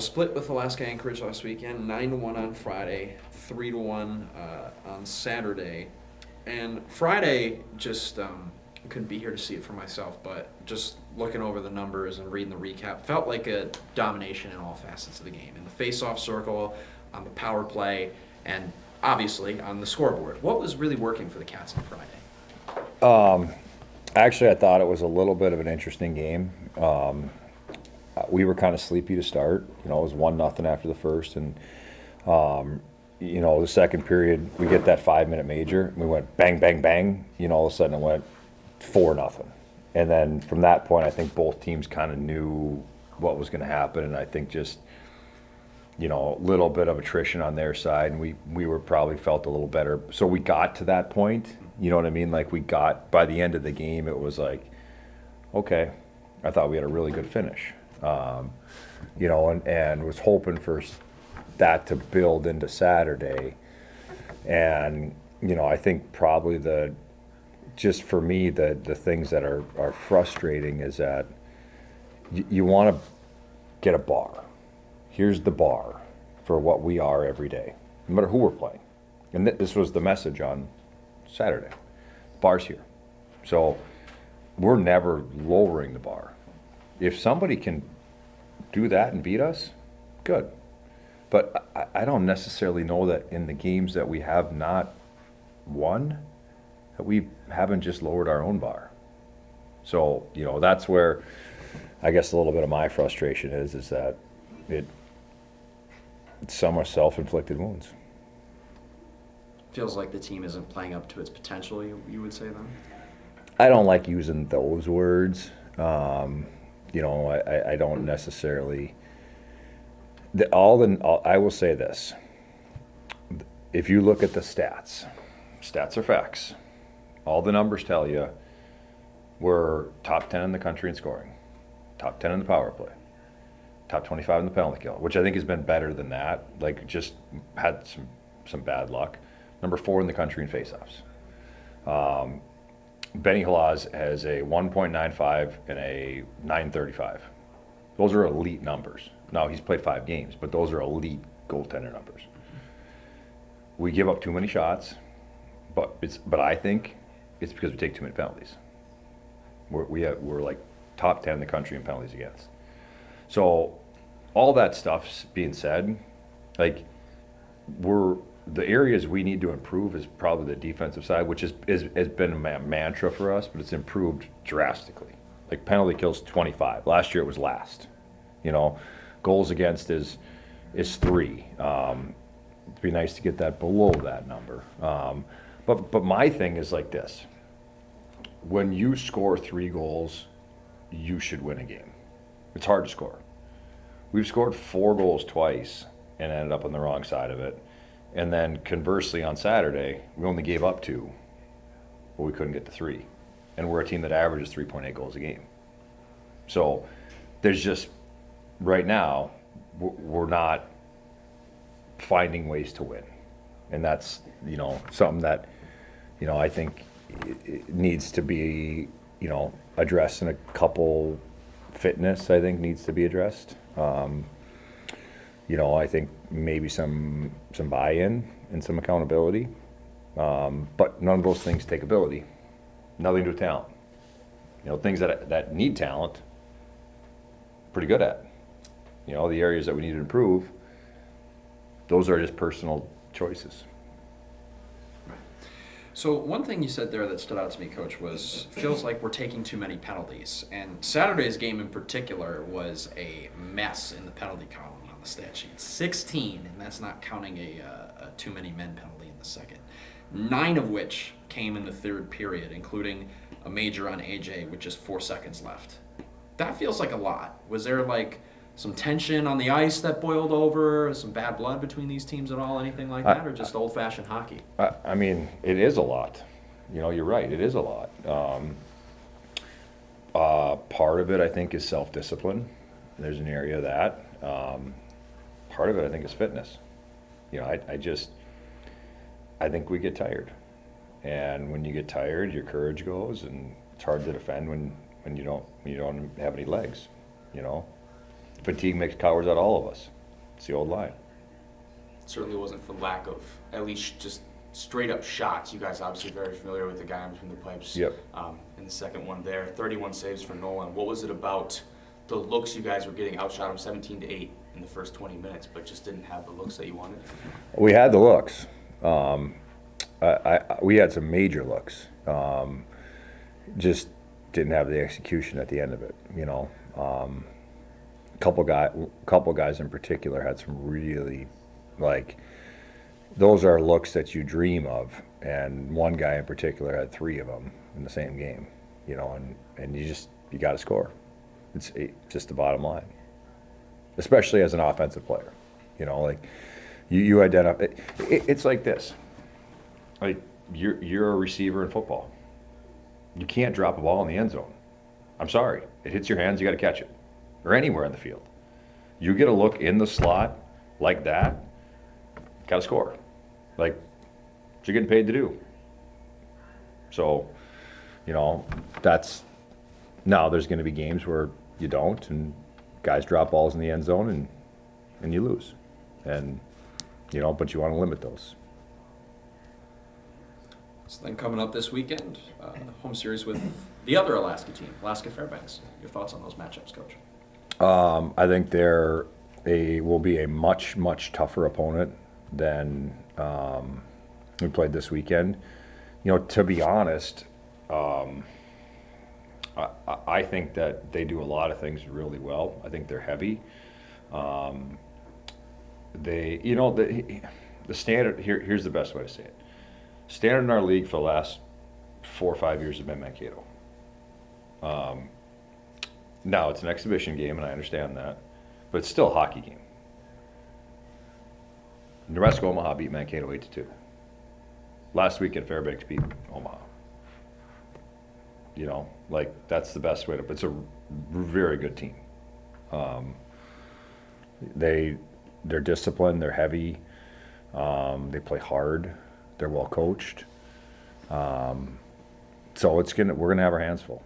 Split with Alaska Anchorage last weekend, 9-1 on Friday, 3-1 on Saturday. And Friday, just couldn't be here to see it for myself, but just looking over the numbers and reading the recap, felt like a domination in all facets of the game. In the face-off circle, on the power play, and obviously on the scoreboard. What was really working for the Cats on Friday? Actually, I thought it was a little bit of an interesting game. We were kind of sleepy to start. It was 1-0 after the first, and the second period we get that 5-minute major. And we went bang, bang, bang. All of a sudden it went 4-0, and then from that point, I think both teams kind of knew what was going to happen, and I think just a little bit of attrition on their side, and we were probably felt a little better. So we got to that point. You know what I mean? Like we got by the end of the game, it was like, okay, I thought we had a really good finish. And was hoping for that to build into Saturday. And, I think probably just for me, the things that are frustrating is that you want to get a bar. Here's the bar for what we are every day, no matter who we're playing. And this was the message on Saturday. The bar's here. So we're never lowering the bar. If somebody can do that and beat us, good. But I don't necessarily know that in the games that we have not won, that we haven't just lowered our own bar. So, that's where I guess a little bit of my frustration is that some are self-inflicted wounds. Feels like the team isn't playing up to its potential, you would say then? I don't like using those words. I don't necessarily. I will say this: if you look at the stats are facts. All the numbers tell you we're top 10 in the country in scoring, top 10 in the power play, top 25 in the penalty kill, which I think has been better than that. Like just had some bad luck. Number 4 in the country in faceoffs. Benny Halaz has a 1.95 and a 935. Those are elite numbers. Now, he's played 5 games, but those are elite goaltender numbers. We give up too many shots, but I think it's because we take too many penalties. We're like top 10 in the country in penalties against. So all that stuff's being said, like the areas we need to improve is probably the defensive side, which has been a mantra for us, but it's improved drastically. Like penalty kills 25. Last year it was last. Goals against is 3. It'd be nice to get that below that number. But my thing is like this. When you score 3 goals, you should win a game. It's hard to score. We've scored 4 goals twice and ended up on the wrong side of it. And then conversely on Saturday, we only gave up 2, but we couldn't get to 3. And we're a team that averages 3.8 goals a game. So there's just, right now, we're not finding ways to win. And that's, something that, I think it needs to be, addressed in a couple. Fitness, I think, needs to be addressed. I think maybe some buy-in and some accountability. But none of those things take ability. Nothing to do with talent. Things that need talent, pretty good at. The areas that we need to improve, those are just personal choices. So one thing you said there that stood out to me, Coach, was feels like we're taking too many penalties. And Saturday's game in particular was a mess in the penalty column on the stat sheet. 16, and that's not counting a too many men penalty in the second. 9 of which came in the third period, including a major on AJ with just 4 seconds left. That feels like a lot. Was there some tension on the ice that boiled over, some bad blood between these teams at all, anything like that, or just old-fashioned hockey? I mean, it is a lot. You're right, it is a lot. Part of it, I think, is self-discipline. There's an area of that. Part of it, I think, is fitness. I think we get tired. And when you get tired, your courage goes, and it's hard to defend when you don't have any legs, fatigue makes cowards out of all of us. It's the old line. Certainly wasn't for lack of at least just straight up shots. You guys obviously very familiar with the guy in between the pipes. Yep. In the second one there, 31 saves for Nolan. What was it about the looks you guys were getting? Outshot him 17-8 in the first 20 minutes, but just didn't have the looks that you wanted. We had the looks. We had some major looks. Just didn't have the execution at the end of it. You know, couple guys in particular had some really, like, those are looks that you dream of, and one guy in particular had 3 of them in the same game. You know, and you got to score. It's just the bottom line, especially as an offensive player. You know, like you identify. It's like this. Like you're a receiver in football. You can't drop a ball in the end zone. I'm sorry. It hits your hands, you got to catch it. Or anywhere in the field. You get a look in the slot like that, got to score. Like, what you're getting paid to do. So, you know, now there's going to be games where you don't, and guys drop balls in the end zone, and you lose. And, you know, but you want to limit those. So then coming up this weekend, home series with the other Alaska team, Alaska Fairbanks. Your thoughts on those matchups, Coach? I think will be a much, much tougher opponent than we played this weekend. You know, to be honest, I think that they do a lot of things really well. I think they're heavy. The standard here's the best way to say it. Standard in our league for the last 4 or 5 years has been Mankato. Now it's an exhibition game, and I understand that, but it's still a hockey game. Nebraska Omaha beat Mankato 8-2. Last weekend, Fairbanks beat Omaha. You know, like that's the best way to. It's a very good team. They're disciplined. They're heavy. They play hard. They're well coached. So we're gonna have our hands full.